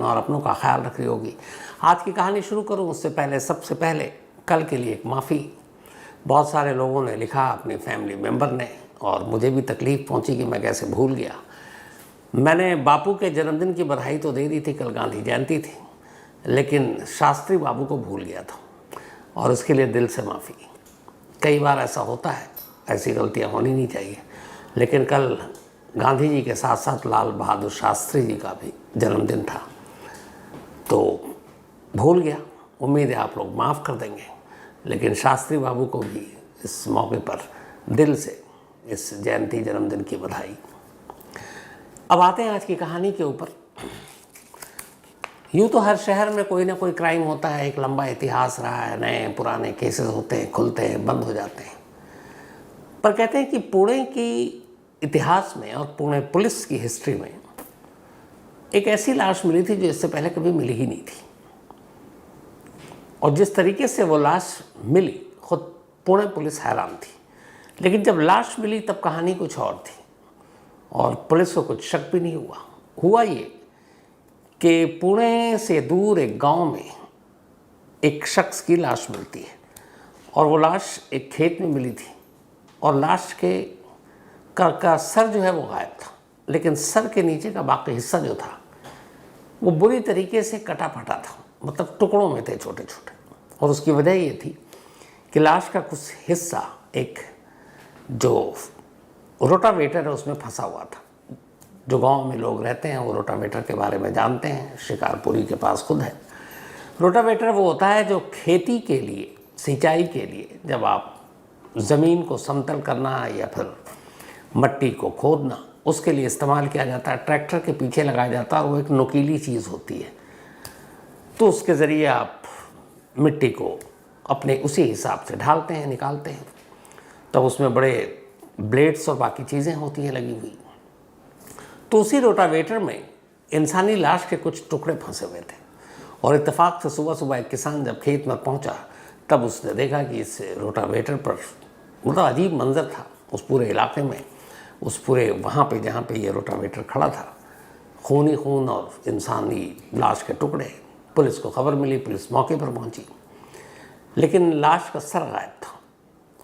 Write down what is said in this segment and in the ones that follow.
और अपनों का ख्याल रख रही होगी। आज की कहानी शुरू करूं उससे पहले सबसे पहले कल के लिए एक माफ़ी। बहुत सारे लोगों ने लिखा, अपने फैमिली मेम्बर ने, और मुझे भी तकलीफ़ पहुंची कि मैं कैसे भूल गया। मैंने बापू के जन्मदिन की बधाई तो दे दी थी, कल गांधी जयंती थी, लेकिन शास्त्री बाबू को भूल गया था और उसके लिए दिल से माफ़ी। कई बार ऐसा होता है, ऐसी गलतियां होनी नहीं चाहिए, लेकिन कल गांधी जी के साथ साथ लाल बहादुर शास्त्री जी का भी जन्मदिन था तो भूल गया। उम्मीद है आप लोग माफ़ कर देंगे, लेकिन शास्त्री बाबू को भी इस मौके पर दिल से इस जयंती जन्मदिन की बधाई। अब आते हैं आज की कहानी के ऊपर। यूँ तो हर शहर में कोई ना कोई क्राइम होता है, एक लंबा इतिहास रहा है, नए पुराने केसेस होते हैं, खुलते हैं, बंद हो जाते हैं। पर कहते हैं कि पुणे की इतिहास में और पुणे पुलिस की हिस्ट्री में एक ऐसी लाश मिली थी जो इससे पहले कभी मिली ही नहीं थी। और जिस तरीके से वो लाश मिली, खुद पुणे पुलिस हैरान थी। लेकिन जब लाश मिली तब कहानी कुछ और थी और पुलिस को कुछ शक भी नहीं हुआ। हुआ ये कि पुणे से दूर एक गांव में एक शख्स की लाश मिलती है और वो लाश एक खेत में मिली थी और लाश के का सर जो है वो गायब था, लेकिन सर के नीचे का बाकी हिस्सा जो था वो बुरी तरीके से कटा फटा था, मतलब टुकड़ों में थे छोटे छोटे। और उसकी वजह ये थी कि लाश का कुछ हिस्सा एक जो रोटावेटर है उसमें फंसा हुआ था। जो गांव में लोग रहते हैं वो रोटावेटर के बारे में जानते हैं, शिकारपुरी के पास खुद है। रोटावेटर वो होता है जो खेती के लिए, सिंचाई के लिए, जब आप ज़मीन को समतल करना या फिर मट्टी को खोदना, उसके लिए इस्तेमाल किया जाता है। ट्रैक्टर के पीछे लगाया जाता है और वो एक नुकीली चीज़ होती है, तो उसके ज़रिए आप मिट्टी को अपने उसी हिसाब से ढालते हैं, निकालते हैं। तब उसमें बड़े ब्लेड्स और बाकी चीज़ें होती हैं लगी हुई। तो उसी रोटावेटर में इंसानी लाश के कुछ टुकड़े फंसे हुए थे और इत्तेफाक से सुबह सुबह एक किसान जब खेत में पहुंचा तब उसने देखा कि इस रोटावेटर पर मतलब अजीब मंजर था उस पूरे इलाके में, उस पूरे वहाँ पे जहाँ पे ये रोटावेटर खड़ा था, खून ही खून और इंसानी लाश के टुकड़े। पुलिस को खबर मिली, पुलिस मौके पर पहुँची, लेकिन लाश का सर गायब था।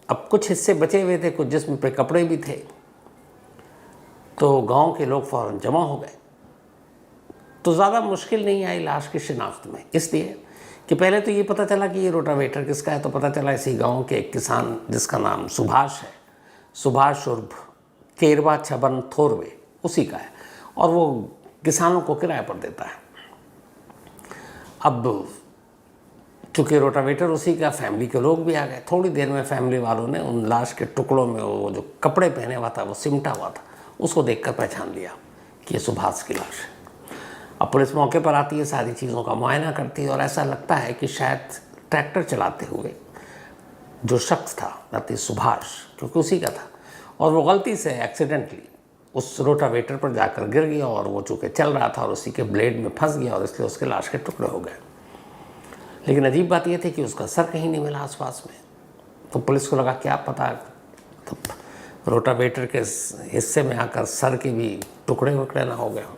अब कुछ हिस्से बचे हुए थे, कुछ जिस्म पे कपड़े भी थे, तो गांव के लोग फ़ौरन जमा हो गए। तो ज़्यादा मुश्किल नहीं आई लाश की शिनाख्त में, इसलिए कि पहले तो ये पता चला कि ये रोटावेटर किसका है। तो पता चला इसी गांव के एक किसान जिसका नाम सुभाष है, सुभाष उर्फ केरवा छबन थोरवे, उसी का है और वो किसानों को किराए पर देता है। अब चूँकि रोटावेटर उसी का, फैमिली के लोग भी आ गए। थोड़ी देर में फैमिली वालों ने उन लाश के टुकड़ों में वो जो कपड़े पहने हुआ था, वो सिमटा हुआ था, उसको देखकर पहचान लिया कि ये सुभाष की लाश है। अब पुलिस मौके पर आती है, सारी चीज़ों का मुआयना करती है और ऐसा लगता है कि शायद ट्रैक्टर चलाते हुए जो शख्स था, अति सुभाष, क्योंकि उसी का था, और वो गलती से एक्सीडेंटली उस रोटावेटर पर जाकर गिर गया और वो चूँकि चल रहा था और उसी के ब्लेड में फंस गया और इसलिए उसके लाश के टुकड़े हो गए। लेकिन अजीब बात यह थी कि उसका सर कहीं नहीं मिला आसपास में। तो पुलिस को लगा क्या पता तो रोटावेटर के हिस्से में आकर सर के भी टुकड़े वुकड़े ना हो गए हों।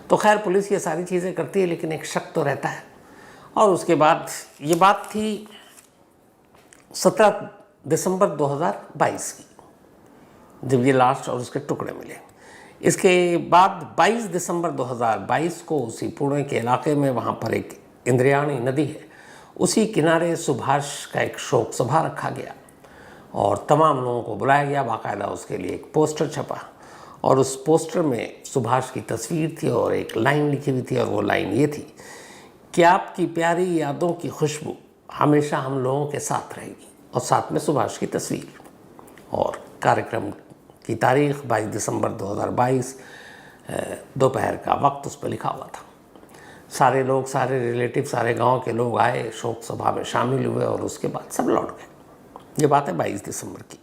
तो खैर पुलिस ये सारी चीज़ें करती है, लेकिन एक शक तो रहता है। और उसके बाद ये बात थी 17 दिसंबर 2022 की, जब ये लाश और उसके टुकड़े मिले। इसके बाद 22 दिसंबर 2022 को उसी पुणे के इलाके में, वहाँ पर एक इंद्रायणी नदी है, उसी किनारे सुभाष का एक शोक सभा रखा गया और तमाम लोगों को बुलाया गया। बाकायदा उसके लिए एक पोस्टर छपा और उस पोस्टर में सुभाष की तस्वीर थी और एक लाइन लिखी हुई थी, और वो लाइन ये थी कि आपकी प्यारी यादों की खुशबू हमेशा हम लोगों के साथ रहेगी, और साथ में सुभाष की तस्वीर। और कार्यक्रम की तारीख 22 दिसंबर 2022 दोपहर का वक्त उस पर लिखा हुआ था। सारे लोग, सारे रिलेटिव, सारे गांव के लोग आए, शोक सभा में शामिल हुए और उसके बाद सब लौट गए। ये बात है 22 दिसंबर की।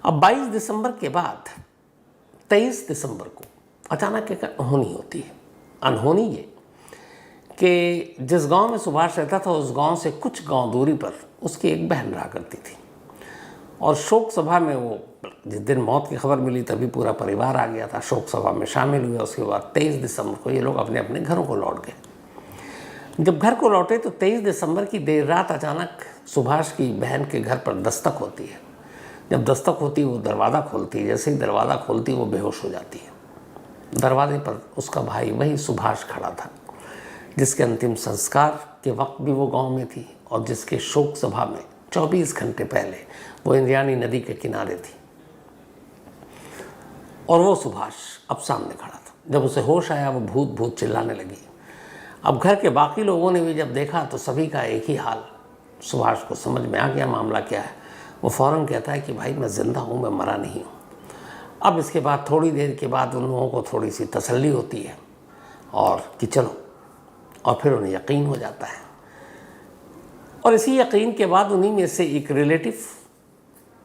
अब 22 दिसंबर के बाद 23 दिसंबर को अचानक एक अनहोनी होती है। अनहोनी ये कि जिस गांव में सुभाष रहता था, उस गांव से कुछ गांव दूरी पर उसकी एक बहन रहा करती थी और शोक सभा में वो जिस दिन मौत की खबर मिली तभी पूरा परिवार आ गया था, शोक सभा में शामिल हुए। उसके बाद 23 दिसंबर को ये लोग अपने अपने घरों को लौट गए। जब घर को लौटे तो 23 दिसंबर की देर रात अचानक सुभाष की बहन के घर पर दस्तक होती है। जब दस्तक होती है वो दरवाज़ा खोलती है, जैसे ही दरवाज़ा खोलती है वो बेहोश हो जाती है। दरवाजे पर उसका भाई वही सुभाष खड़ा था, जिसके अंतिम संस्कार के वक्त भी वो गांव में थी और जिसके शोक सभा में 24 घंटे पहले वो इंद्रायणी नदी के किनारे थी। और वो सुभाष अब सामने खड़ा था। जब उसे होश आया वो भूत भूत चिल्लाने लगी। अब घर के बाकी लोगों ने भी जब देखा तो सभी का एक ही हाल। सुभाष को समझ में आ गया मामला क्या है। वो फ़ौरन कहता है कि भाई मैं ज़िंदा हूँ, मैं मरा नहीं हूँ। अब इसके बाद थोड़ी देर के बाद उन लोगों को थोड़ी सी तसल्ली होती है और कि चलो, और फिर उन्हें यकीन हो जाता है। और इसी यकीन के बाद उन्हीं में से एक रिलेटिव,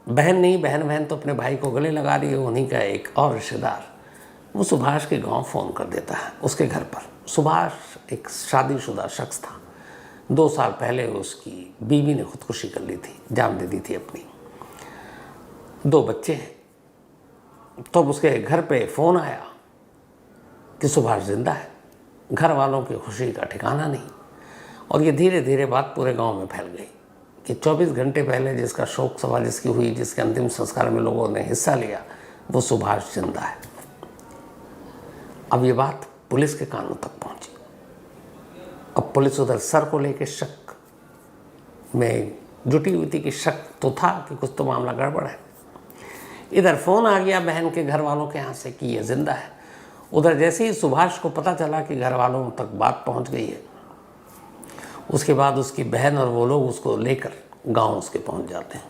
बहन नहीं, बहन तो अपने भाई को गले लगा रही है, उन्हीं का एक और रिश्तेदार वो सुभाष के गांव फ़ोन कर देता है उसके घर पर। सुभाष एक शादीशुदा शख्स था। 2 साल पहले उसकी बीवी ने खुदकुशी कर ली थी, जान दे दी थी अपनी। 2 बच्चे हैं। तो उसके घर पे फ़ोन आया कि सुभाष जिंदा है। घर वालों की खुशी का ठिकाना नहीं। और ये धीरे धीरे बात पूरे गांव में फैल गई कि 24 घंटे पहले जिसका शोक सभा जिसकी हुई, जिसके अंतिम संस्कार में लोगों ने हिस्सा लिया, वो सुभाष जिंदा है। अब ये बात पुलिस के कानों तक पहुंची। अब पुलिस उधर सर को लेकर शक में जुटी हुई थी कि शक तो था कि कुछ तो मामला गड़बड़ है। इधर फ़ोन आ गया बहन के घर वालों के यहाँ से कि ये जिंदा है। उधर जैसे ही सुभाष को पता चला कि घर वालों तक बात पहुंच गई है, उसके बाद उसकी बहन और वो लोग उसको लेकर गांव उसके पहुंच जाते हैं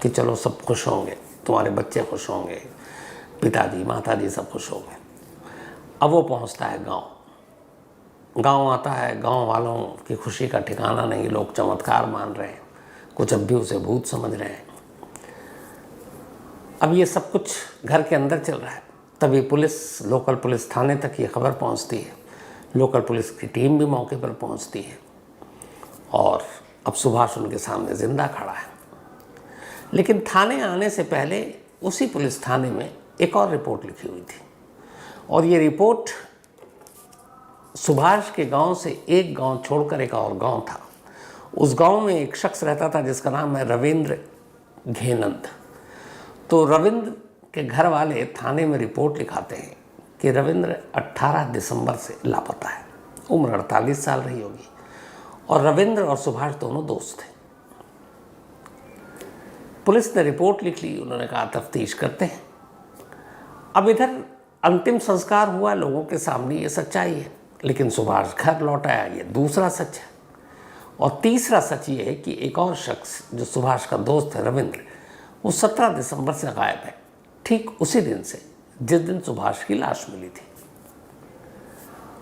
कि चलो सब खुश होंगे, तुम्हारे बच्चे खुश होंगे, पिताजी माताजी सब खुश होंगे। अब वो पहुंचता है गांव आता है। गांव वालों की खुशी का ठिकाना नहीं। लोग चमत्कार मान रहे हैं, कुछ अब भी उसे भूत समझ रहे हैं। अब ये सब कुछ घर के अंदर चल रहा है। तभी पुलिस, लोकल पुलिस थाने तक ये खबर पहुंचती है। लोकल पुलिस की टीम भी मौके पर पहुंचती है और अब सुभाष उनके सामने ज़िंदा खड़ा है। लेकिन थाने आने से पहले उसी पुलिस थाने में एक और रिपोर्ट लिखी हुई थी। और ये रिपोर्ट सुभाष के गांव से एक गांव छोड़कर एक और गांव था। उस गांव में एक शख्स रहता था जिसका नाम है रविंद्र घेनंद। तो रविंद्र के घर वाले थाने में रिपोर्ट लिखाते हैं कि रविंद्र 18 दिसंबर से लापता है। उम्र 48 साल रही होगी। और रविंद्र और सुभाष दोनों दोस्त थे। पुलिस ने रिपोर्ट लिख ली। उन्होंने कहा तफ्तीश करते हैं। अब इधर अंतिम संस्कार हुआ, लोगों के सामने ये सच्चाई है। लेकिन सुभाष घर लौट आया, ये दूसरा सच है। और तीसरा सच ये है कि एक और शख्स जो सुभाष का दोस्त है रविंद्र, वो 17 दिसंबर से गायब है, ठीक उसी दिन से जिस दिन सुभाष की लाश मिली थी।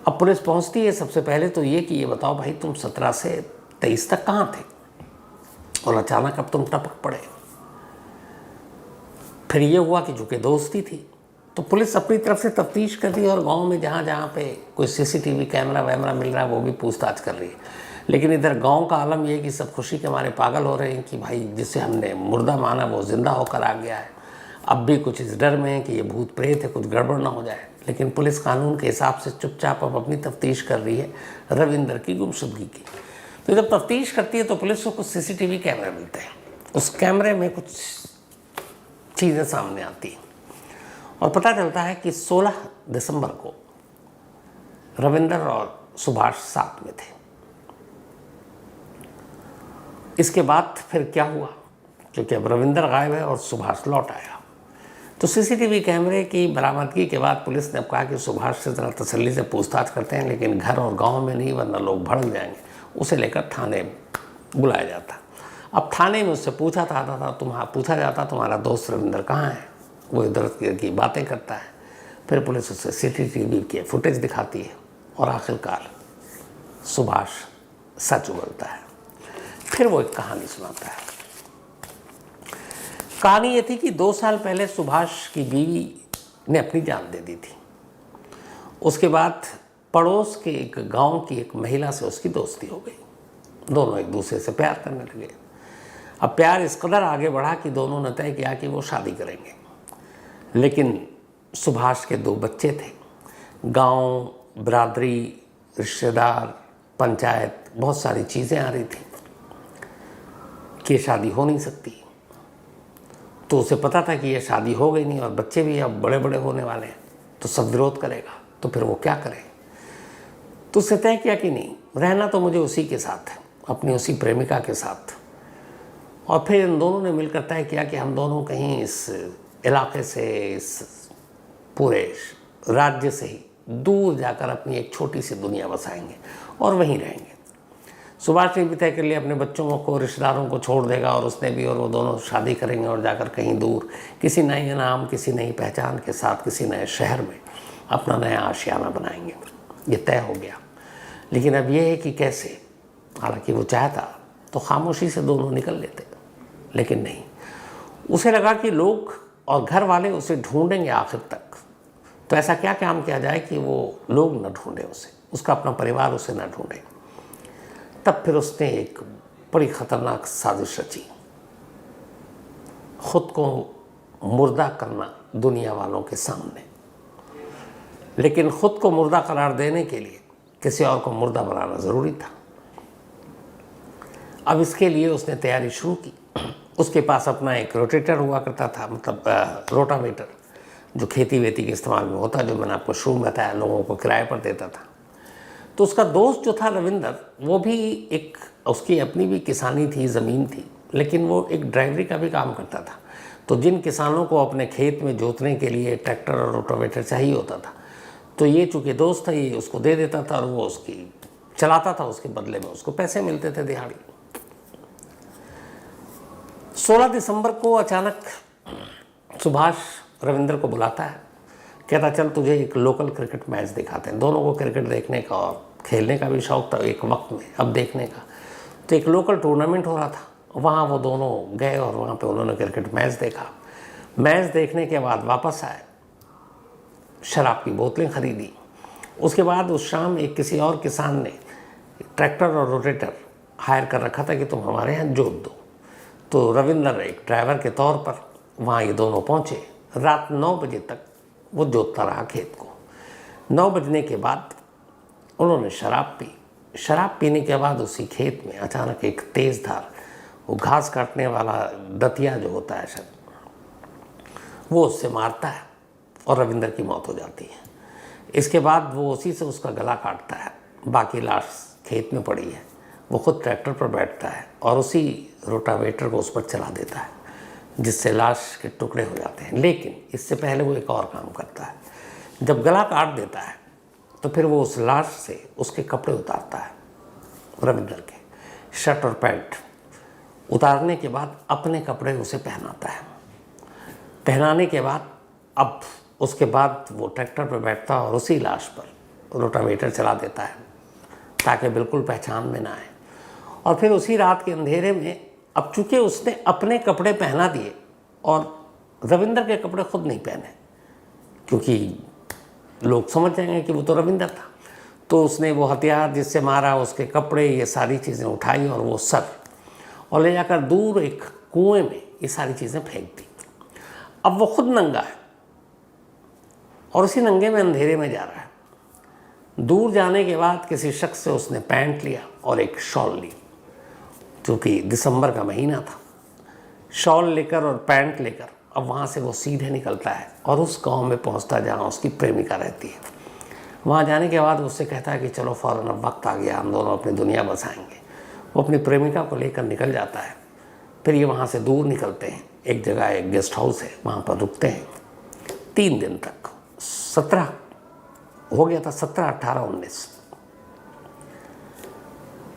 अब पुलिस पहुंचती है। सबसे पहले तो ये कि ये बताओ भाई, तुम 17 से 23 तक कहाँ थे और अचानक अब तुम टपक पड़े। फिर ये हुआ कि चूंकि दोस्ती थी तो पुलिस अपनी तरफ से तफ्तीश कर रही है और गांव में जहाँ जहाँ पे कोई सीसीटीवी कैमरा वैमरा मिल रहा है वो भी पूछताछ कर रही है। लेकिन इधर गांव का आलम ये है कि सब खुशी के मारे पागल हो रहे हैं कि भाई जिसे हमने मुर्दा माना वो जिंदा होकर आ गया है। अब भी कुछ इस डर में है कि ये भूत प्रेत है, कुछ गड़बड़ ना हो जाए। लेकिन पुलिस कानून के हिसाब से चुपचाप अब अपनी तफ्तीश कर रही है रविंद्र की गुमशुदगी की। तो जब तफ्तीश करती है तो पुलिस को कुछ सीसीटीवी कैमरे मिलते हैं। उस कैमरे में कुछ चीज़ें सामने आती हैं और पता चलता है कि 16 दिसंबर को रविंद्र और सुभाष साथ में थे। इसके बाद फिर क्या हुआ, क्योंकि अब रविंद्र गायब है और सुभाष लौट आया, तो सीसीटीवी कैमरे की बरामदगी के बाद पुलिस ने अब कहा कि सुभाष से ज़रा तसल्ली से पूछताछ करते हैं, लेकिन घर और गांव में नहीं, वरना लोग भड़क जाएंगे। उसे लेकर थाने बुलाया जाता। अब थाने में उससे पूछा जाता तुम्हारा दोस्त रविंद्र कहाँ है। वो इधर की बातें करता है। फिर पुलिस उसे सीसीटीवी के फुटेज दिखाती है और आखिरकार सुभाष सच उगलता है। फिर वो एक कहानी सुनाता है। कहानी ये थी कि 2 साल पहले सुभाष की बीवी ने अपनी जान दे दी थी। उसके बाद पड़ोस के एक गांव की एक महिला से उसकी दोस्ती हो गई। दोनों एक दूसरे से प्यार करने लगे। अब प्यार इस कदर आगे बढ़ा कि दोनों ने तय किया कि वो शादी करेंगे। लेकिन सुभाष के 2 बच्चे थे। गांव, बिरादरी, रिश्तेदार, पंचायत, बहुत सारी चीज़ें आ रही थी कि ये शादी हो नहीं सकती। तो उसे पता था कि ये शादी हो गई नहीं और बच्चे भी अब बड़े बड़े होने वाले हैं, तो सब विरोध करेगा, तो फिर वो क्या करे। तो उसने तय किया कि नहीं, रहना तो मुझे उसी के साथ है, अपनी उसी प्रेमिका के साथ। और फिर इन दोनों ने मिलकर तय किया कि हम दोनों कहीं इस इलाके से, इस पूरे राज्य से ही दूर जाकर अपनी एक छोटी सी दुनिया बसाएंगे और वहीं रहेंगे। सुभाष ने भी तय कर लिया, अपने बच्चों को, रिश्तेदारों को छोड़ देगा और उसने भी, और वो दोनों शादी करेंगे और जाकर कहीं दूर किसी नए नाम, किसी नई पहचान के साथ किसी नए शहर में अपना नया आशियाना बनाएंगे। ये तय हो गया। लेकिन अब ये है कि कैसे। हालांकि वो चाहता तो खामोशी से दोनों निकल लेते, लेकिन नहीं। उसे लगा कि लोग और घर वाले उसे ढूंढेंगे आखिर तक, तो ऐसा क्या काम किया जाए कि वो लोग न ढूंढे उसे, उसका अपना परिवार उसे न ढूंढे। तब फिर उसने एक बड़ी खतरनाक साजिश रची, खुद को मुर्दा करना दुनिया वालों के सामने। लेकिन खुद को मुर्दा करार देने के लिए किसी और को मुर्दा बनाना ज़रूरी था। अब इसके लिए उसने तैयारी शुरू की। उसके पास अपना एक रोटेटर हुआ करता था, मतलब रोटावेटर, जो खेती वेती के इस्तेमाल में होता, जो मैंने आपको शुरू में बताया, लोगों को किराए पर देता था। तो उसका दोस्त जो था रविंदर, वो भी एक, उसकी अपनी भी किसानी थी, ज़मीन थी, लेकिन वो एक ड्राइवरी का भी काम करता था। तो जिन किसानों को अपने खेत में जोतने के लिए ट्रैक्टर और रोटावेटर चाहिए होता था, तो ये चूँकि दोस्त था, ये उसको दे देता था और वो उसकी चलाता था, उसके बदले में उसको पैसे मिलते थे दिहाड़ी। 16 दिसंबर को अचानक सुभाष रविंदर को बुलाता है, कहता चल तुझे एक लोकल क्रिकेट मैच दिखाते हैं। दोनों को क्रिकेट देखने का और खेलने का भी शौक़ था एक वक्त में, अब देखने का। तो एक लोकल टूर्नामेंट हो रहा था, वहाँ वो दोनों गए और वहाँ पे उन्होंने क्रिकेट मैच देखा। मैच देखने के बाद वापस आए, शराब की बोतलें खरीदी। उसके बाद उस शाम एक किसी और किसान ने ट्रैक्टर और रोटेटर हायर कर रखा था कि तुम हमारे यहाँ जोत दो। तो रविंदर एक ड्राइवर के तौर पर वहाँ ये दोनों पहुँचे। रात 9 बजे तक वो जोतता रहा खेत को। 9 बजने के बाद उन्होंने शराब पी। शराब पीने के बाद उसी खेत में अचानक एक तेज़ धार, वो घास काटने वाला दतिया जो होता है शायद, वो उससे मारता है और रविंदर की मौत हो जाती है। इसके बाद वो उसी से उसका गला काटता है। बाकी लाश खेत में पड़ी है। वो खुद ट्रैक्टर पर बैठता है और उसी रोटावेटर को उस पर चला देता है, जिससे लाश के टुकड़े हो जाते हैं। लेकिन इससे पहले वो एक और काम करता है। जब गला काट देता है तो फिर वो उस लाश से उसके कपड़े उतारता है, रविंदर के शर्ट और पैंट। उतारने के बाद अपने कपड़े उसे पहनाता है। पहनाने के बाद अब उसके बाद वो ट्रैक्टर पर बैठता है और उसी लाश पर रोटावेटर चला देता है ताकि बिल्कुल पहचान में ना आए। और फिर उसी रात के अंधेरे में, अब चूँकि उसने अपने कपड़े पहना दिए और रविंदर के कपड़े खुद नहीं पहने, क्योंकि लोग समझ जाएंगे कि वो तो रविंदर था, तो उसने वो हथियार जिससे मारा, उसके कपड़े, ये सारी चीज़ें उठाई और वो सर, और ले जाकर दूर एक कुएं में ये सारी चीज़ें फेंक दी। अब वो खुद नंगा है और उसी नंगे में अंधेरे में जा रहा है। दूर जाने के बाद किसी शख्स से उसने पैंट लिया और एक शॉल ली, क्योंकि दिसंबर का महीना था। शॉल लेकर और पैंट लेकर अब वहाँ से वो सीधे निकलता है और उस गांव में पहुँचता जहाँ उसकी प्रेमिका रहती है। वहाँ जाने के बाद उससे कहता है कि चलो फ़ौरन अब वक्त आ गया, हम दोनों अपनी दुनिया बसाएंगे। वो अपनी प्रेमिका को लेकर निकल जाता है। फिर ये वहाँ से दूर निकलते हैं, एक जगह एक गेस्ट हाउस है, वहाँ पर रुकते हैं 3 दिन तक। 17 हो गया था, 17, 18, 19।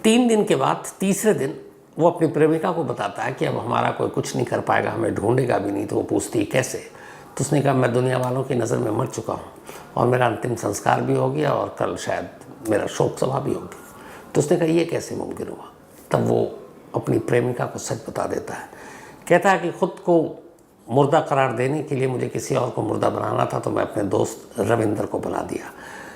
3 दिन के बाद तीसरे दिन वो अपनी प्रेमिका को बताता है कि अब हमारा कोई कुछ नहीं कर पाएगा, हमें ढूंढेगा भी नहीं। तो वो पूछती है कैसे? तो उसने कहा मैं दुनिया वालों की नज़र में मर चुका हूँ और मेरा अंतिम संस्कार भी हो गया और कल शायद मेरा शोक सभा भी होगी। तो उसने कहा ये कैसे मुमकिन हुआ? तब वो अपनी प्रेमिका को सच बता देता है। कहता है कि ख़ुद को मुर्दा करार देने के लिए मुझे किसी और को मुर्दा बनाना था, तो मैं अपने दोस्त रविंदर को बुला दिया।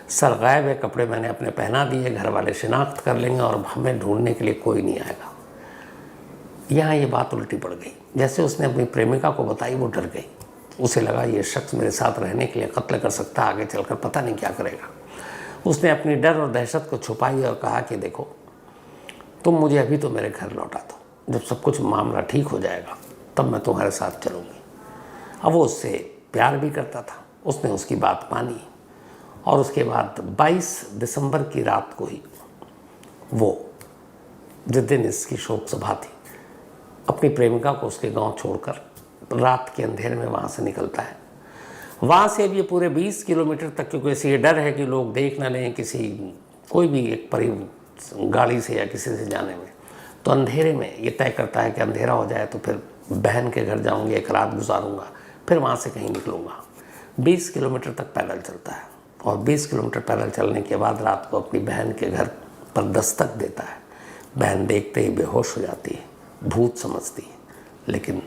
सर गायब है, कपड़े मैंने अपने पहना दिए, घर वाले शिनाख्त कर लेंगे और हमें ढूंढने के लिए कोई नहीं आएगा। यहाँ ये बात उल्टी पड़ गई। जैसे उसने अपनी प्रेमिका को बताई वो डर गई। उसे लगा ये शख्स मेरे साथ रहने के लिए कत्ल कर सकता है, आगे चलकर पता नहीं क्या करेगा। उसने अपनी डर और दहशत को छुपाई और कहा कि देखो तुम मुझे अभी तो मेरे घर लौटा दो, जब सब कुछ मामला ठीक हो जाएगा तब मैं तुम्हारे साथ चलूँगी। अब वो उससे प्यार भी करता था। उसने उसकी बात मानी और उसके बाद 22 दिसंबर की रात को ही वो, जिस दिन इसकी शोक सभा थी, अपनी प्रेमिका को उसके गांव छोड़कर रात के अंधेरे में वहाँ से निकलता है। वहाँ से अब ये पूरे 20 किलोमीटर तक, क्योंकि ऐसे ये डर है कि लोग देख ना लें किसी कोई भी एक गाड़ी से या किसी से जाने में, तो अंधेरे में ये तय करता है कि अंधेरा हो जाए तो फिर बहन के घर जाऊँगी, एक रात गुजारूँगा, फिर वहाँ से कहीं निकलूँगा। 20 किलोमीटर तक पैदल चलता है और 20 किलोमीटर पैदल चलने के बाद रात को अपनी बहन के घर पर दस्तक देता है। बहन देखते ही बेहोश हो जाती है, भूत समझती है, लेकिन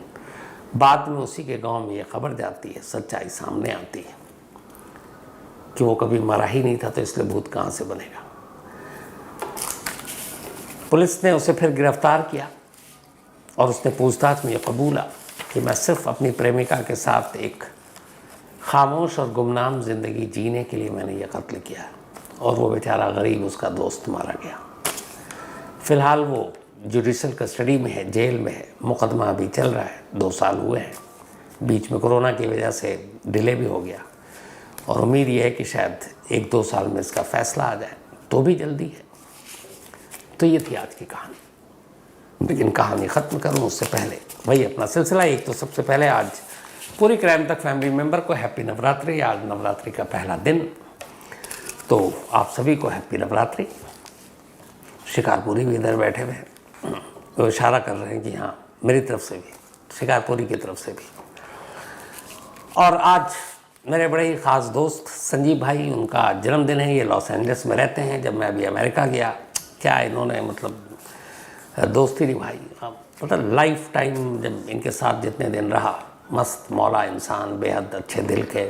बाद में उसी के गांव में ये खबर जाती है, सच्चाई सामने आती है कि वो कभी मरा ही नहीं था, तो इसलिए भूत कहाँ से बनेगा। पुलिस ने उसे फिर गिरफ्तार किया और उसने पूछताछ में ये कबूला कि मैं सिर्फ अपनी प्रेमिका के साथ एक खामोश और गुमनाम ज़िंदगी जीने के लिए मैंने यह कत्ल किया, और वो बेचारा गरीब उसका दोस्त मारा गया। फ़िलहाल वो जुडिशल कस्टडी में है, जेल में है, मुकदमा अभी चल रहा है, 2 साल हुए हैं। बीच में कोरोना की वजह से डिले भी हो गया और उम्मीद ये है कि शायद 1-2 साल में इसका फैसला आ जाए, तो भी जल्दी है। तो ये थी आज की कहानी, लेकिन कहानी ख़त्म करूँ उससे पहले वही अपना सिलसिला। एक तो सबसे पहले आज पूरी क्राइम तक फैमिली मेम्बर को हैप्पी नवरात्रि। आज नवरात्रि का पहला दिन, तो आप सभी को हैप्पी नवरात्रि। शिकारपुरी भी इधर बैठे हुए हैं, वो इशारा कर रहे हैं कि हाँ मेरी तरफ से भी, शिकारपुरी की तरफ से भी। और आज मेरे बड़े ही ख़ास दोस्त संजीव भाई, उनका जन्मदिन है। ये लॉस एंजल्स में रहते हैं। जब मैं अभी अमेरिका गया, क्या इन्होंने मतलब दोस्ती निभाई, मतलब लाइफ टाइम जब इनके साथ जितने दिन रहा, मस्त मौला इंसान, बेहद अच्छे दिल के,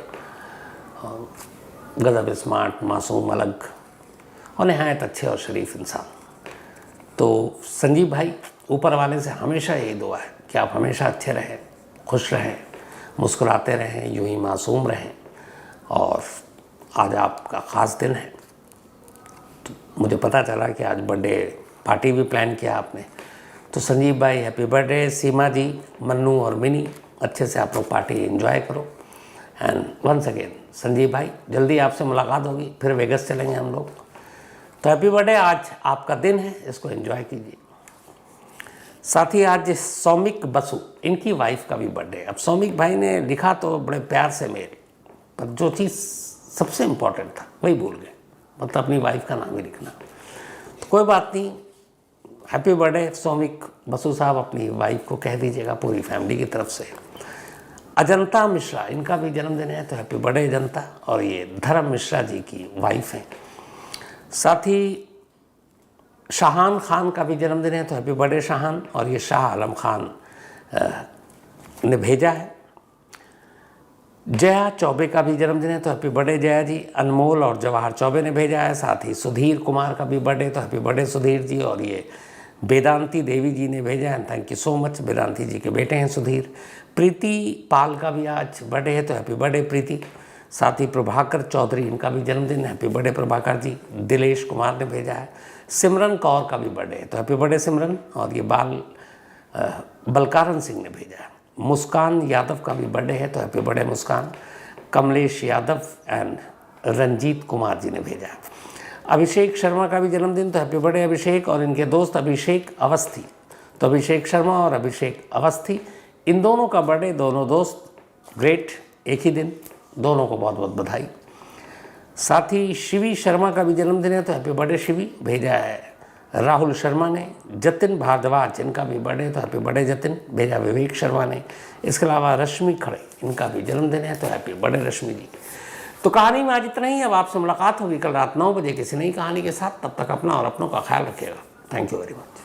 गजब स्मार्ट, मासूम, अलग और नहायत अच्छे और शरीफ इंसान। तो संजीव भाई, ऊपर वाले से हमेशा यही दुआ है कि आप हमेशा अच्छे रहें, खुश रहें, मुस्कुराते रहें, यूं ही मासूम रहें। और आज आपका ख़ास दिन है, तो मुझे पता चला कि आज बर्थडे पार्टी भी प्लान किया आपने। तो संजीव भाई हैप्पी बर्थडे। सीमा जी, मन्नू और मिनी, अच्छे से आप लोग पार्टी एंजॉय करो। एंड वंस अगेन संजीव भाई, जल्दी आपसे मुलाकात होगी, फिर वेगस चलेंगे हम लोग। तो हैप्पी बर्थडे, आज आपका दिन है, इसको एंजॉय कीजिए। साथ ही आज सौमिक बसु, इनकी वाइफ का भी बर्थडे। अब सौमिक भाई ने लिखा तो बड़े प्यार से मेल, पर जो चीज़ सबसे इम्पोर्टेंट था वही भूल गए, मतलब अपनी वाइफ का नाम ही लिखना। तो कोई बात नहीं, हैप्पी बर्थडे सौमिक बसु साहब, अपनी वाइफ को कह दीजिएगा पूरी फैमिली की तरफ से। अजंता मिश्रा, इनका भी जन्मदिन है, तो हैप्पी बर्थडे अजंता। और ये धर्म मिश्रा जी की वाइफ हैं। साथ ही शाहान खान का भी जन्मदिन है, तो हैप्पी बर्थडे शाहान। और ये शाह आलम खान ने भेजा है। जया चौबे का भी जन्मदिन है, तो हैप्पी बर्थडे जया जी। अनमोल और जवाहर चौबे ने भेजा है। साथ ही सुधीर कुमार का भी बर्थडे, तो हैप्पी बर्थडे सुधीर जी। और ये वेदांती देवी जी ने भेजा है, thank you so much. Vedanti जी के बेटे हैं सुधीर। प्रीति पाल का भी आज बर्थडे है, तो हैप्पी बर्थडे प्रीति। साथ ही प्रभाकर चौधरी, इनका भी जन्मदिन है, हैप्पी बर्थडे प्रभाकर जी। दिलेश कुमार ने भेजा है। सिमरन कौर का भी बर्थडे है, तो हैप्पी बर्थडे सिमरन। और ये बलकारन सिंह ने भेजा है। मुस्कान यादव का भी बर्थडे है, तो happy birthday Muskan. Kamlesh Yadav and Ranjit Kumar ji ने भेजा है। अभिषेक शर्मा का भी जन्मदिन, तो हैप्पी बर्थडे अभिषेक। और इनके दोस्त अभिषेक अवस्थी, तो अभिषेक शर्मा और अभिषेक अवस्थी, इन दोनों का बर्थडे, दोनों दोस्त ग्रेट, एक ही दिन, दोनों को बहुत बहुत बधाई। साथ ही शिवी शर्मा का भी जन्मदिन है, तो हैप्पी बर्थडे शिवी, भेजा है राहुल शर्मा ने। जतिन भारद्वाज, इनका भी बर्थडे, तो हैप्पी बर्थडे जतिन, भेजा विवेक शर्मा ने। इसके अलावा रश्मि खड़े, इनका भी जन्मदिन है, तो हैप्पी बर्थडे रश्मि जी। तो कहानी में आज इतना ही। अब आपसे मुलाकात होगी कल रात 9 बजे किसी नई कहानी के साथ। तब तक अपना और अपनों का ख्याल रखिएगा। Thank you very much.